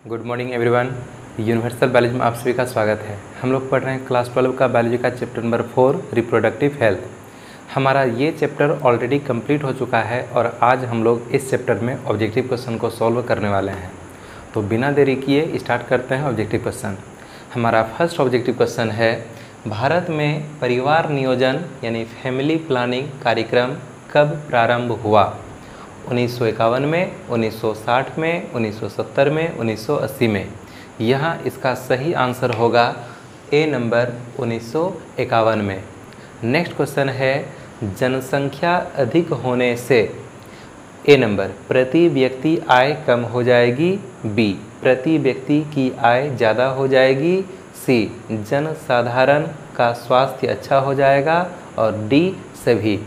Good morning everyone. Universal biology में आप सभी का स्वागत है। हम लोग पढ़ रहे हैं क्लास 12 का बायोलॉजी का चैप्टर नंबर 4 रिप्रोडक्टिव हेल्थ। हमारा ये चैप्टर ऑलरेडी कंप्लीट हो चुका है और आज हम लोग इस चैप्टर में ऑब्जेक्टिव क्वेश्चन को सॉल्व करने वाले हैं। तो बिना देरी किए स्टार्ट करते हैं ऑब्जेक्टिव क्वेश्चन। हमारा फर्स्ट ऑब्जेक्टिव क्वेश्चन है, भारत में परिवार नियोजन यानी फैमिली प्लानिंग कार्यक्रम कब प्रारंभ हुआ? 1951 में, 1960 में, 1970 में, 1980 में। यहाँ इसका सही आंसर होगा ए नंबर 1951 में। नेक्स्ट क्वेश्चन है, जनसंख्या अधिक होने से ए नंबर प्रति व्यक्ति आय कम हो जाएगी, बी प्रति व्यक्ति की आय ज़्यादा हो जाएगी, सी जनसाधारण का स्वास्थ्य अच्छा हो जाएगा और डी सभी।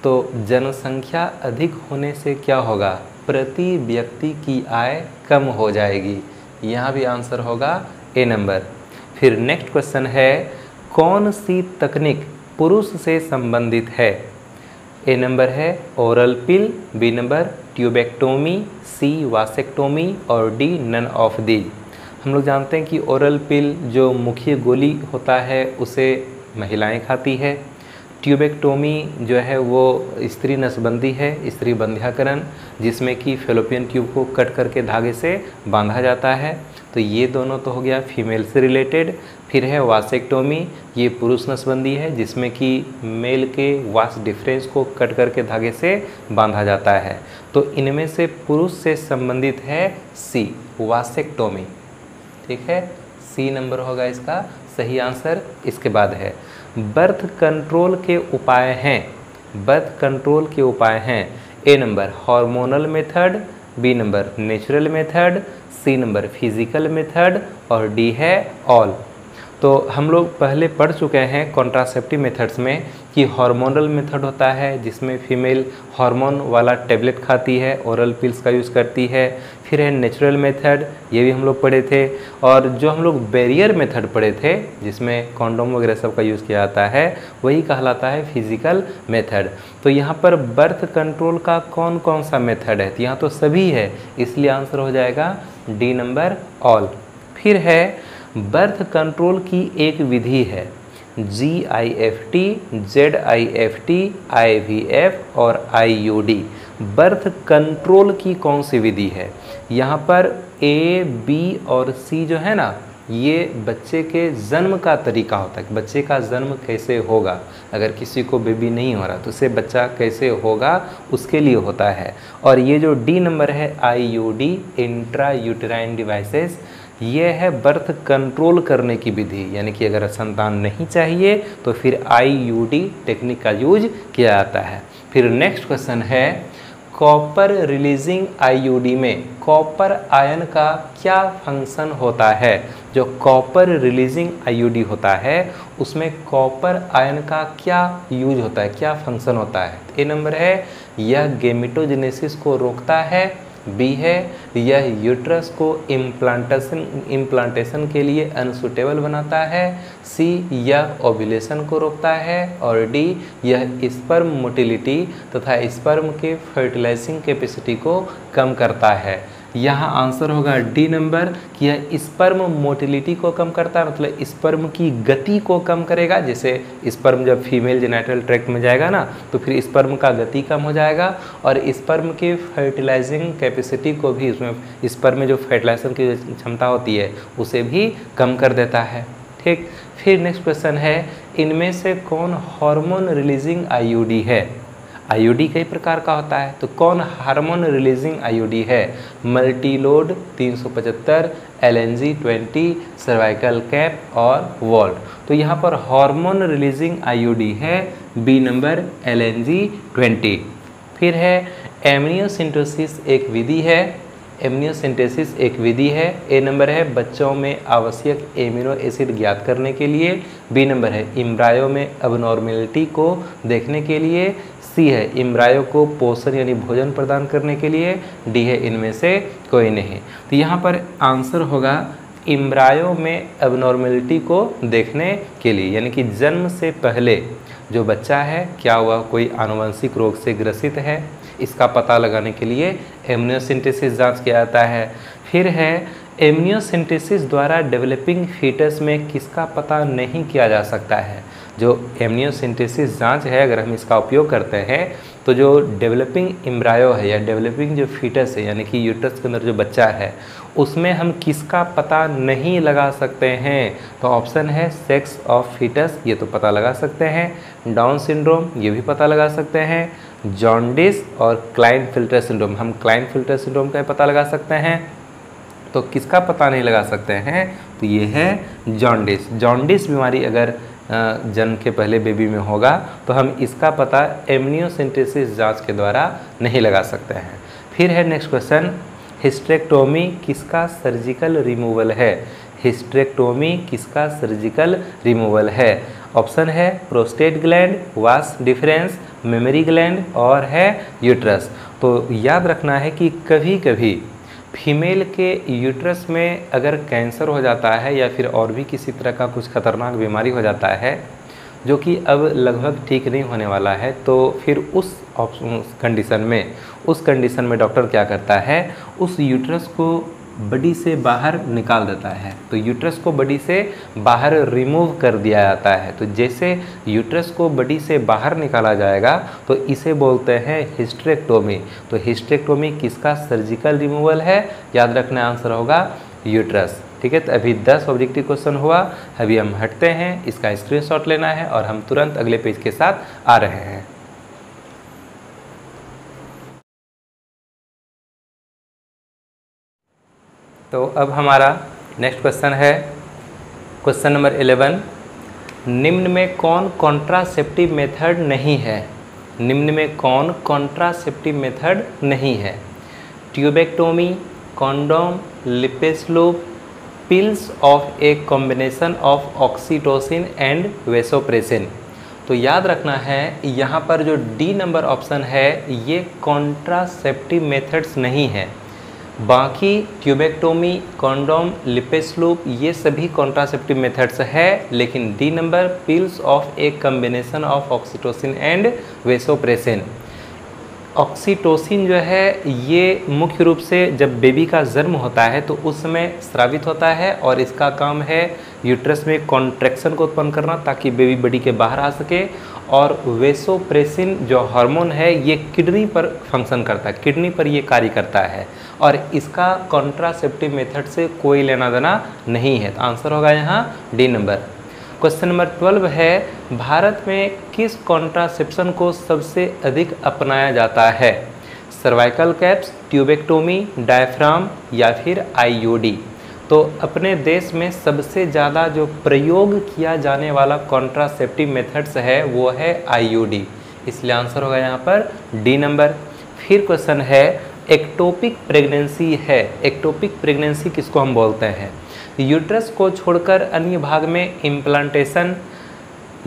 तो जनसंख्या अधिक होने से क्या होगा? प्रति व्यक्ति की आय कम हो जाएगी। यहाँ भी आंसर होगा ए नंबर। फिर नेक्स्ट क्वेश्चन है, कौन सी तकनीक पुरुष से संबंधित है? ए नंबर है ओरल पिल, बी नंबर ट्यूबेक्टोमी, सी वासेक्टोमी और डी नन ऑफ दीज। हम लोग जानते हैं कि ओरल पिल जो मुखीय गोली होता है उसे महिलाएं खाती है। ट्यूबेक्टोमी जो है वो स्त्री नसबंदी है, स्त्री बंध्याकरण, जिसमें कि फेलोपियन ट्यूब को कट करके धागे से बांधा जाता है। तो ये दोनों तो हो गया फीमेल से रिलेटेड। फिर है वासेक्टोमी, ये पुरुष नसबंदी है जिसमें कि मेल के वास डिफरेंस को कट करके धागे से बांधा जाता है। तो इनमें से पुरुष से संबंधित है सी वासेक्टोमी। ठीक है, सी नंबर होगा इसका सही आंसर। इसके बाद है बर्थ कंट्रोल के उपाय हैं। बर्थ कंट्रोल के उपाय हैं, A number hormonal method, B number natural method, C number physical method और डी है ऑल। तो हम लोग पहले पढ़ चुके हैं कॉन्ट्रासेप्टिव मेथड्स में कि हार्मोनल मेथड होता है जिसमें फीमेल हार्मोन वाला टेबलेट खाती है, ओरल पिल्स का यूज़ करती है। फिर है नेचुरल मेथड, ये भी हम लोग पढ़े थे। और जो हम लोग बैरियर मेथड पढ़े थे जिसमें कॉन्डोम वगैरह सब का यूज़ किया जाता है वही कहलाता है फिजिकल मेथड। तो यहाँ पर बर्थ कंट्रोल का कौन कौन सा मेथड है? तो यहाँ तो सभी है, इसलिए आंसर हो जाएगा डी नंबर ऑल। फिर है बर्थ कंट्रोल की एक विधि है, GIFT, ZIFT, IVF और IUD। बर्थ कंट्रोल की कौन सी विधि है? यहाँ पर A, B और C जो है ना, ये बच्चे के जन्म का तरीका होता है कि बच्चे का जन्म कैसे होगा। अगर किसी को बेबी नहीं हो रहा तो उसे बच्चा कैसे होगा उसके लिए होता है। और ये जो डी नंबर है IUD, इंट्रा यूटेराइन डिवाइसेस, ये है बर्थ कंट्रोल करने की विधि। यानी कि अगर संतान नहीं चाहिए तो फिर IUD टेक्निक का यूज किया जाता है। फिर नेक्स्ट क्वेश्चन है, कॉपर रिलीजिंग IUD में कॉपर आयन का क्या फंक्शन होता है? जो कॉपर रिलीजिंग IUD होता है उसमें कॉपर आयन का क्या यूज होता है, क्या फंक्शन होता है? ए नंबर है यह गेमेटोजेनेसिस को रोकता है, बी है यह यूट्रस को इम्प्लांटेशन के लिए अनसुटेबल बनाता है, सी यह ओव्यूलेशन को रोकता है और डी यह स्पर्म मोटिलिटी तथा स्पर्म के फर्टिलाइजिंग कैपेसिटी को कम करता है। यहाँ आंसर होगा डी नंबर कि यह स्पर्म मोटिलिटी को कम करता है, मतलब स्पर्म की गति को कम करेगा। जैसे स्पर्म जब फीमेल जेनिटल ट्रैक्ट में जाएगा ना तो फिर स्पर्म का गति कम हो जाएगा और स्पर्म के फर्टिलाइजिंग कैपेसिटी को भी, उसमें स्पर्म में जो फर्टिलाइजेशन की क्षमता होती है उसे भी कम कर देता है। ठीक, फिर नेक्स्ट क्वेश्चन है, इनमें से कौन हार्मोन रिलीजिंग IUD है? IUD कई प्रकार का होता है, तो कौन हार्मोन रिलीजिंग IUD है? मल्टीलोड 375, LNG 20, सर्वाइकल कैप और वॉल्ट। तो यहाँ पर हार्मोन रिलीजिंग IUD है बी नंबर LNG 20। फिर है एमनियोसिंथेसिस एक विधि है, एमनियोसिंथेसिस एक विधि है। ए नंबर है बच्चों में आवश्यक एमिनो एसिड ज्ञात करने के लिए, बी नंबर है इम्ब्रायो में अबनॉर्मेलिटी को देखने के लिए, सी है इम्ब्रायो को पोषण यानी भोजन प्रदान करने के लिए, डी है इनमें से कोई नहीं। तो यहाँ पर आंसर होगा इम्ब्रायो में अबनॉर्मेलिटी को देखने के लिए, यानी कि जन्म से पहले जो बच्चा है क्या हुआ कोई आनुवंशिक रोग से ग्रसित है, इसका पता लगाने के लिए एमनियोसिंथेसिस जांच किया जाता है। फिर है एमनियोसिंथेसिस द्वारा डेवलपिंग फीटस में किसका पता नहीं किया जा सकता है। जो एमनियोसिंथेसिस जांच है, अगर हम इसका उपयोग करते हैं तो जो डेवलपिंग एम्ब्रायो है या डेवलपिंग जो फीटस है यानी कि यूट्रस के अंदर जो बच्चा है उसमें हम किसका पता नहीं लगा सकते हैं। तो ऑप्शन है सेक्स ऑफ फीटस, ये तो पता लगा सकते हैं। डाउन सिंड्रोम, ये भी पता लगा सकते हैं। जॉन्डिस और क्लाइनफिल्टर सिंड्रोम, हम क्लाइनफिल्टर सिंड्रोम का पता लगा सकते हैं। तो किसका पता नहीं लगा सकते हैं, तो ये है जॉन्डिस। जॉन्डिस बीमारी अगर जन्म के पहले बेबी में होगा तो हम इसका पता एमनियोसिंथेसिस जांच के द्वारा नहीं लगा सकते हैं। फिर है नेक्स्ट क्वेश्चन, हिस्टेरेक्टोमी किसका सर्जिकल रिमूवल है। हिस्टेरेक्टोमी किसका सर्जिकल रिमूवल है। ऑप्शन है prostate gland, vas deferens, memory gland और है यूट्रस। तो याद रखना है कि कभी कभी फीमेल के यूट्रस में अगर कैंसर हो जाता है या फिर और भी किसी तरह का कुछ खतरनाक बीमारी हो जाता है जो कि अब लगभग ठीक नहीं होने वाला है, तो फिर उस कंडीशन में डॉक्टर क्या करता है, उस यूट्रस को बॉडी से बाहर निकाल देता है। तो यूट्रस को बॉडी से बाहर रिमूव कर दिया जाता है। तो जैसे यूट्रस को बॉडी से बाहर निकाला जाएगा तो इसे बोलते हैं हिस्टेरेक्टोमी। तो हिस्टेरेक्टोमी किसका सर्जिकल रिमूवल है, याद रखना आंसर होगा यूट्रस। ठीक है, तो अभी 10 ऑब्जेक्टिव क्वेश्चन हुआ। अभी हम हटते हैं, इसका स्क्रीनशॉट लेना है और हम तुरंत अगले पेज के साथ आ रहे हैं। तो अब हमारा नेक्स्ट क्वेश्चन है क्वेश्चन नंबर 11, निम्न में कौन कॉन्ट्रासेप्टिव मेथड नहीं है। निम्न में कौन कॉन्ट्रासेप्टिव मेथड नहीं है। Tubectomy, condom, lipase loop, pills of a combination of oxytocin and vasopressin. तो याद रखना है यहाँ पर जो डी नंबर ऑप्शन है ये कॉन्ट्रासेप्टिव मेथड्स नहीं है। बाकी ट्यूबेक्टोमी, कॉन्डोम, लिपेस लूप ये सभी कॉन्ट्रासेप्टिव मेथड्स है, लेकिन D number pills of a combination of oxytocin and vasopressin. Oxytocin जो है ये मुख्य रूप से जब बेबी का जन्म होता है तो उस समय स्रावित होता है और इसका काम है यूट्रस में कॉन्ट्रैक्शन को उत्पन्न करना ताकि बेबी बॉडी के बाहर आ सके। और वेसोप्रेसिन जो हार्मोन है ये किडनी पर फंक्शन करता है, किडनी पर ये कार्य करता है और इसका कॉन्ट्रासेप्टिव मेथड से कोई लेना देना नहीं है। तो आंसर होगा यहाँ डी नंबर। क्वेश्चन नंबर 12 है, भारत में किस कॉन्ट्रासेप्शन को सबसे अधिक अपनाया जाता है। सर्वाइकल कैप्स, ट्यूबेक्टोमी, डायफ्राम या फिर आईयूडी। तो अपने देश में सबसे ज़्यादा जो प्रयोग किया जाने वाला कॉन्ट्रासेप्टिव मेथड्स है वो है आईयूडी, इसलिए आंसर होगा यहाँ पर डी नंबर। फिर क्वेश्चन है एक्टोपिक प्रेगनेंसी है। एक्टोपिक प्रेगनेंसी किसको हम बोलते हैं। यूट्रस को छोड़कर अन्य भाग में इम्प्लांटेशन,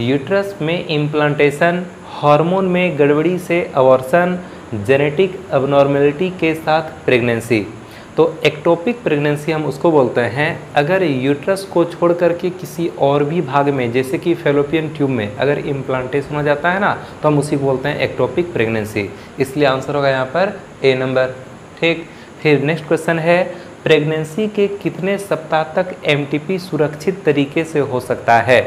यूट्रस में इम्प्लांटेशन, हार्मोन में गड़बड़ी से अबॉर्शन, जेनेटिक अबनॉर्मेलिटी के साथ प्रेगनेंसी। तो एक्टोपिक प्रेगनेंसी हम उसको बोलते हैं अगर यूट्रस को छोड़ करके किसी और भी भाग में जैसे कि फेलोपियन ट्यूब में अगर इम्प्लांटेशन हो जाता है ना तो हम उसी को बोलते हैं एक्टोपिक प्रेगनेंसी, इसलिए आंसर होगा यहाँ पर ए नंबर। ठीक, फिर नेक्स्ट क्वेश्चन है प्रेगनेंसी के कितने सप्ताह तक एमटीपी सुरक्षित तरीके से हो सकता है।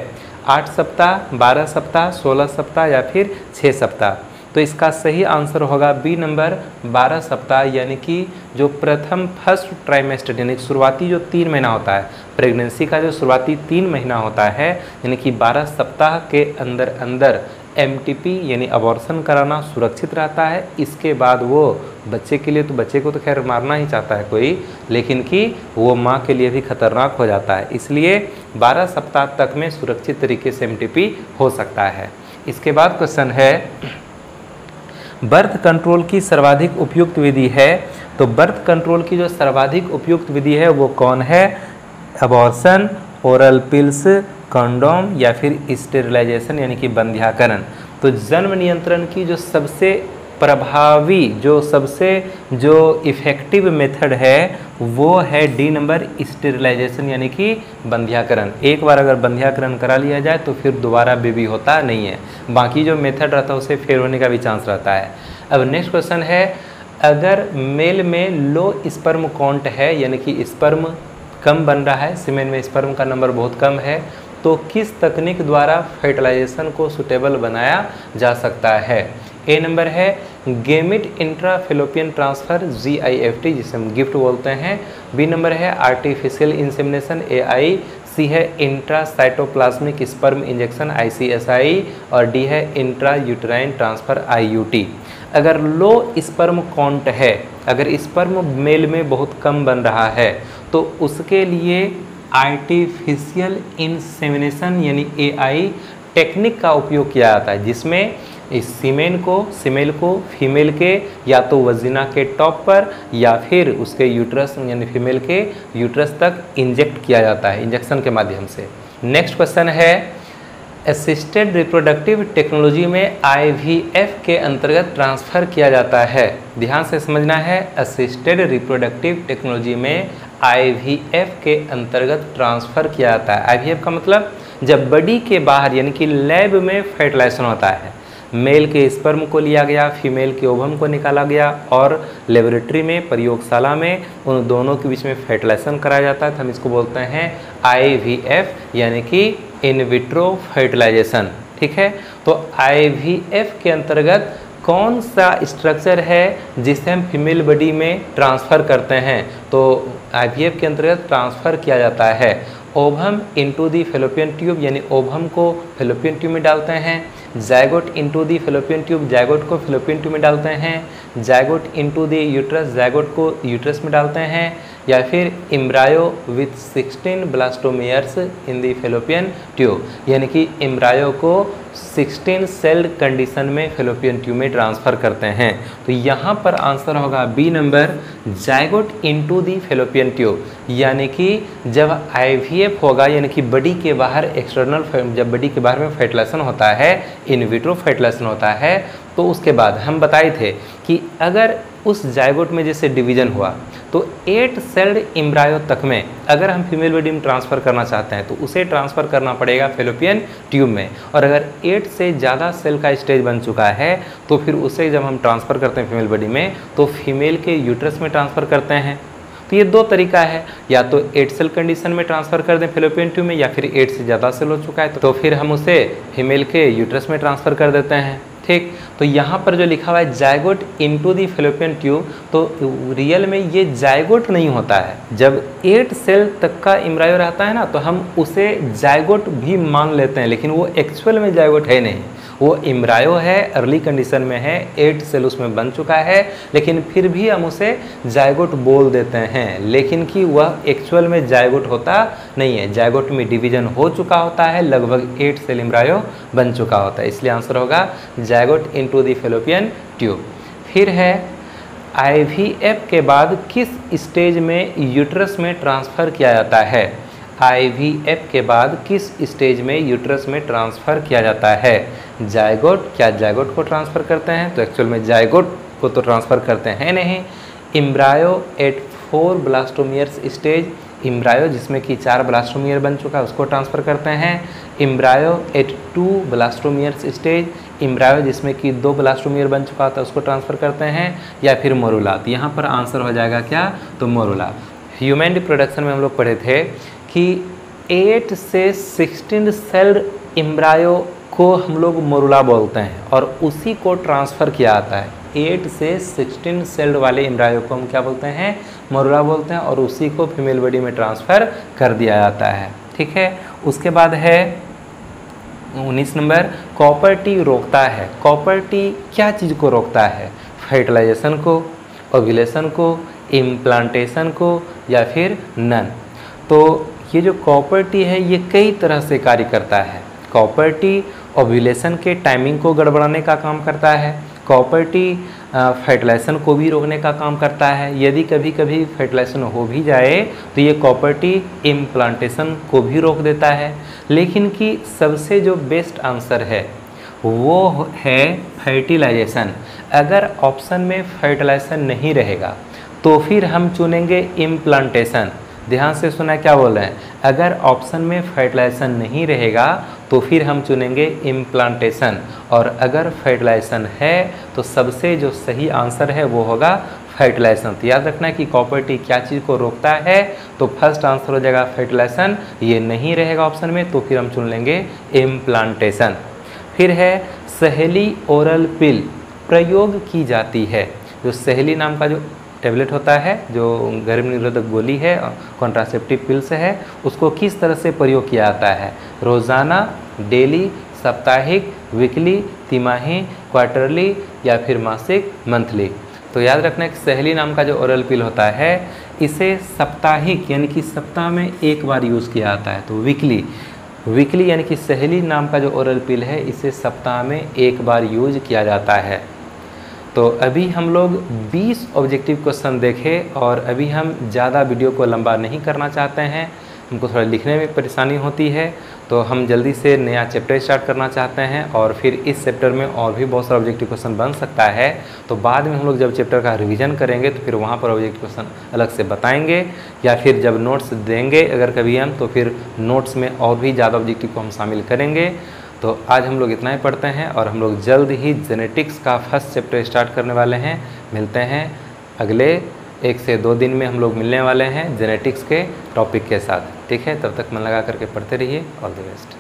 8 सप्ताह, 12 सप्ताह, 16 सप्ताह या फिर 6 सप्ताह। तो इसका सही आंसर होगा बी नंबर 12 सप्ताह, यानी कि जो प्रथम फर्स्ट ट्राइमेस्टर यानी शुरुआती जो 3 महीना होता है प्रेगनेंसी का, जो शुरुआती 3 महीना होता है यानी कि 12 सप्ताह के अंदर अंदर एमटीपी यानी अबॉर्शन कराना सुरक्षित रहता है। इसके बाद वो बच्चे के लिए, तो बच्चे को तो खैर मारना ही चाहता है कोई, लेकिन कि वो माँ के लिए भी खतरनाक हो जाता है, इसलिए 12 सप्ताह तक में सुरक्षित तरीके से एमटीपी हो सकता है। इसके बाद क्वेश्चन है बर्थ कंट्रोल की सर्वाधिक उपयुक्त विधि है। तो बर्थ कंट्रोल की जो सर्वाधिक उपयुक्त विधि है वो कौन है। अबॉर्शन, ओरल पिल्स, कंडोम या फिर स्टेरिलाइजेशन यानी कि बंध्याकरण। तो जन्म नियंत्रण की जो सबसे प्रभावी, जो इफ़ेक्टिव मेथड है वो है डी नंबर स्टेरिलाइजेशन यानी कि बंध्याकरण। एक बार अगर बंध्याकरण करा लिया जाए तो फिर दोबारा बेबी होता नहीं है, बाकी जो मेथड रहता है उसे फेल होने का भी चांस रहता है। अब नेक्स्ट क्वेश्चन है अगर मेल में लो स्पर्म काउंट है, यानी कि स्पर्म कम बन रहा है, सीमेन में स्पर्म का नंबर बहुत कम है, तो किस तकनीक द्वारा फर्टिलाइजेशन को सुटेबल बनाया जा सकता है? ए नंबर है गेमिट इंट्राफेलोपियन ट्रांसफ़र GIFT, जिसे हम गिफ्ट बोलते हैं। बी नंबर है आर्टिफिशियल इंसेमिनेशन AI। सी है इंट्रासाइटोप्लाज्मिक स्पर्म इंजेक्शन ICSI। और डी है इंट्रा यूटेराइन ट्रांसफ़र IUT। अगर लो स्पर्म काउंट है, अगर स्पर्म मेल में बहुत कम बन रहा है, तो उसके लिए आर्टिफिशियल इंसेमिनेशन यानी AI टेक्निक का उपयोग किया जाता है, जिसमें इस सीमेन को फीमेल के या तो वजीना के टॉप पर या फिर उसके यूट्रस यानी फीमेल के यूट्रस तक इंजेक्ट किया जाता है इंजेक्शन के माध्यम से। नेक्स्ट क्वेश्चन है असिस्टेड रिप्रोडक्टिव टेक्नोलॉजी में IVF के अंतर्गत ट्रांसफ़र किया जाता है। ध्यान से समझना है, असिस्टेड रिप्रोडक्टिव टेक्नोलॉजी में IVF के अंतर्गत ट्रांसफ़र किया जाता है। IVF का मतलब जब बॉडी के बाहर यानी कि लैब में फर्टिलाइजेशन होता है, मेल के स्पर्म को लिया गया, फीमेल के ओवम को निकाला गया और लेबोरेटरी में, प्रयोगशाला में उन दोनों के बीच में फर्टिलाइजेशन कराया जाता है, तो हम इसको बोलते हैं IVF यानी कि इन विट्रो फर्टिलाइजेशन। ठीक है, तो IVF के अंतर्गत कौन सा स्ट्रक्चर है जिसे हम फीमेल बॉडी में ट्रांसफ़र करते हैं? तो IVF के अंतर्गत ट्रांसफ़र किया जाता है ovum into the fallopian tube, यानी ओवम को फेलोपियन ट्यूब में डालते हैं। Zygote into the fallopian tube, zygote को फेलोपियन ट्यूब में डालते हैं। Zygote into the uterus, zygote को यूट्रस में डालते हैं। या फिर embryo with 16 blastomeres in the fallopian tube, यानी कि एम्ब्रायो को 16 सेल्ड कंडीशन में फेलोपियन ट्यूब में ट्रांसफ़र करते हैं। तो यहाँ पर आंसर होगा B number, zygote into the fallopian tube. यानी कि जब IVF होगा, यानी कि बॉडी के बाहर एक्सटर्नल, जब बॉडी के बाहर में फर्टिलाइजेशन होता है, इन विट्रो फर्टिलाइजेशन होता है, तो उसके बाद हम बताए थे कि अगर उस जायगोट में जैसे डिवीजन हुआ तो 8 सेल्ड एम्ब्रायो तक में अगर हम फीमेल बॉडी में ट्रांसफ़र करना चाहते हैं तो उसे ट्रांसफ़र करना पड़ेगा फेलोपियन ट्यूब में। और अगर 8 से ज़्यादा सेल का स्टेज बन चुका है तो फिर उसे जब हम ट्रांसफ़र करते हैं फीमेल बॉडी में तो फीमेल के यूट्रस में ट्रांसफ़र करते हैं। तो ये दो तरीका है, या तो 8 सेल कंडीशन में ट्रांसफ़र कर दें फेलोपियन ट्यूब में, या फिर 8 से ज़्यादा सेल हो चुका है तो फिर हम उसे फीमेल के यूट्रस में ट्रांसफ़र कर देते हैं। ठीक, तो यहाँ पर जो लिखा हुआ है zygote into the fallopian tube, तो रियल में ये जायगोट नहीं होता है। जब 8 सेल तक का एम्ब्रायो रहता है ना, तो हम उसे जायगोट भी मान लेते हैं, लेकिन वो एक्चुअल में जायगोट है नहीं, वो एम्ब्रायो है, अर्ली कंडीशन में है, 8 सेल उसमें बन चुका है, लेकिन फिर भी हम उसे जायगोट बोल देते हैं, लेकिन कि वह एक्चुअल में जायगोट होता नहीं है। जायगोट में डिवीजन हो चुका होता है, लगभग 8 सेल एम्ब्रायो बन चुका होता है, इसलिए आंसर होगा zygote into the fallopian tube. फिर है IVF के बाद किस स्टेज में यूट्रस में ट्रांसफ़र किया जाता है? IVF के बाद किस स्टेज में यूट्रस में ट्रांसफ़र किया जाता है? जायगोट, क्या जायगोट को ट्रांसफ़र करते हैं? तो एक्चुअल में जायगोट को तो ट्रांसफ़र करते हैं नहीं। Embryo at 4 blastomeres stage, embryo जिसमें कि 4 ब्लास्टोमियर बन चुका है उसको ट्रांसफ़र करते हैं। Embryo at 2 blastomeres stage, embryo जिसमें कि 2 ब्लास्टोमियर बन चुका था उसको ट्रांसफ़र करते हैं। या फिर मोरुला, तो यहाँ पर आंसर हो जाएगा क्या? तो मोरुला। ह्यूमन रिप्रोडक्शन में हम लोग पढ़े थे कि 8 से 16 सेल्ड एम्ब्रायो को हम लोग मोरुला बोलते हैं और उसी को ट्रांसफ़र किया जाता है। 8 से 16 सेल्ड वाले एम्ब्रायो को हम क्या बोलते हैं? मोरुला बोलते हैं, और उसी को फीमेल बॉडी में ट्रांसफ़र कर दिया जाता है। ठीक है, उसके बाद है 19 नंबर, कॉपर टी रोकता है। कॉपर टी क्या चीज़ को रोकता है? फर्टिलाइजेशन को, ओव्यूलेशन को, इम्प्लांटेशन को, या फिर नन। तो ये जो कॉपर टी है ये कई तरह से कार्य करता है। कॉपर टी ओव्यूलेशन के टाइमिंग को गड़बड़ाने का काम करता है। कॉपर टी फर्टिलाइजेशन को भी रोकने का काम करता है। यदि कभी कभी फर्टिलाइजेशन हो भी जाए तो ये कॉपर टी इम्प्लांटेशन को भी रोक देता है। लेकिन कि सबसे जो बेस्ट आंसर है वो है फर्टिलाइजेशन। अगर ऑप्शन में फर्टिलाइजेशन नहीं रहेगा तो फिर हम चुनेंगे इम्प्लांटेशन। ध्यान से सुना, क्या बोल रहे हैं? अगर ऑप्शन में फर्टिलाइजेशन नहीं रहेगा तो फिर हम चुनेंगे इम्प्लांटेशन, और अगर फर्टिलाइजेशन है तो सबसे जो सही आंसर है वो होगा फर्टिलाइजेशन। तो याद रखना है कि कॉपर टी क्या चीज़ को रोकता है, तो फर्स्ट आंसर हो जाएगा फर्टिलाइजेशन। ये नहीं रहेगा ऑप्शन में तो फिर हम चुन लेंगे इम्प्लांटेशन। फिर है सहेली ओरल पिल प्रयोग की जाती है। जो सहेली नाम का जो टेबलेट होता है, जो गर्भ निरोधक गोली है, कॉन्ट्रासेप्टिव पिल्स है, उसको किस तरह से प्रयोग किया जाता है? रोज़ाना, डेली, साप्ताहिक, वीकली, तिमाही, क्वार्टरली या फिर मासिक, मंथली। तो याद रखना है कि सहेली नाम का जो ओरल पिल होता है इसे साप्ताहिक यानी कि सप्ताह में एक बार यूज़ किया जाता है। तो वीकली यानी कि सहेली नाम का जो ओरल पिल है इसे सप्ताह में एक बार यूज किया जाता है। तो अभी हम लोग 20 ऑब्जेक्टिव क्वेश्चन देखे और अभी हम ज़्यादा वीडियो को लंबा नहीं करना चाहते हैं, हमको थोड़ा लिखने में परेशानी होती है, तो हम जल्दी से नया चैप्टर स्टार्ट करना चाहते हैं और फिर इस चैप्टर में और भी बहुत सारा ऑब्जेक्टिव क्वेश्चन बन सकता है। तो बाद में हम लोग जब चैप्टर का रिवीजन करेंगे तो फिर वहाँ पर ऑब्जेक्टिव क्वेश्चन अलग से बताएंगे, या फिर जब नोट्स देंगे अगर कभी हम, तो फिर नोट्स में और भी ज़्यादा ऑब्जेक्टिव को हम शामिल करेंगे। तो आज हम लोग इतना ही पढ़ते हैं और हम लोग जल्द ही जेनेटिक्स का फर्स्ट चैप्टर स्टार्ट करने वाले हैं। मिलते हैं अगले 1 से 2 दिन में, हम लोग मिलने वाले हैं जेनेटिक्स के टॉपिक के साथ। ठीक है, तब तक मन लगा करके पढ़ते रहिए। All the best.